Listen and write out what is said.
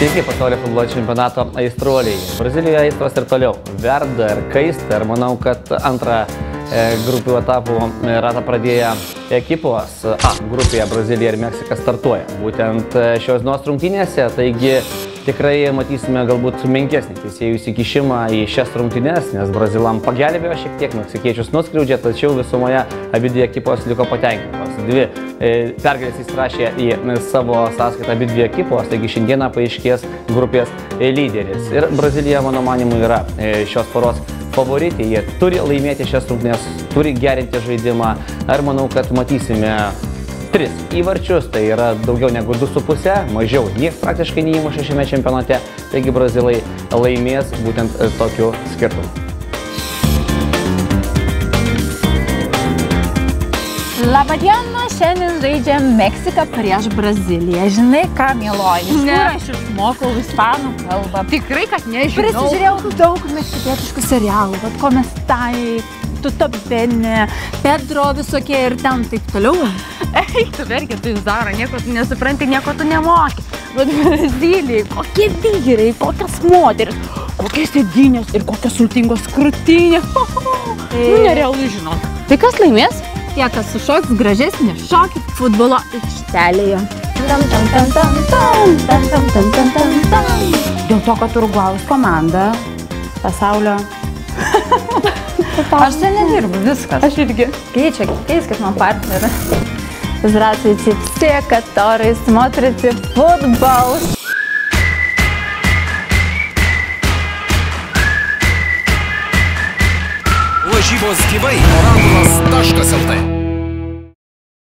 Sveiki, pasaulio futbolo čempionato aistruoliai. Brazilijoje aistros ir toliau verda ir kaista ir manau, kad antrą grupių etapų ratą pradėję ekipos A grupėje Brazilija ir Meksika startuoja. Būtent šios dienos rungtynėse, taigi tikrai matysime galbūt menkesnį teisėjų įsikišimą į šias rungtynes, nes Brazilam pagelbėjo šiek tiek, meksikiečius nuskriaudžia, tačiau visumoje abidvi ekipos liko patenkintos. Dvi pergalės įsirašė į savo sąskaitą abidvi ekipos, taigi šiandieną paaiškės grupės lyderis. Ir Brazilija, mano manimu, yra šios poros favoritė. Jie turi laimėti šias rungtynes, turi gerinti žaidimą. Ir manau, kad matysime 3 įvarčius, tai yra daugiau negu 2,5, mažiau nieks praktiškai neįmuša šiame čempionate, taigi brazilai laimės būtent tokiu skirtumu. Labadiena, šiandien žaidžia Meksika prieš Braziliją. Žinai ką, mieloji? Iš kur aš išmokau ispanų kalbą? Tikrai, kad nežinau. Prisižiūrėjau daug meksikietiškų serialų, vat Komestai, Tuto Bene, Pedro visokie ir ten taip toliau. Ei, tu verkia, tu Zara, nieko tu nesupranti, nieko tu nemoki. Bet Brazilijai, kokie vyrai, kokias moteris, kokias sėdynės ir kokios sultingos krūtinės. Nu, nerealu žinot. Tai kas laimės? Tie, kas sušoks gražesnį šokį futbolo aikštelėje. Dėl to, kad Urugvajaus komanda pasaulio... Aš čia nedirbu, viskas. Aš irgi. Keiskit man partnerį. Здравствуйте все, которые смотрите футбол. Lažybos gyvai. Orangulas.lt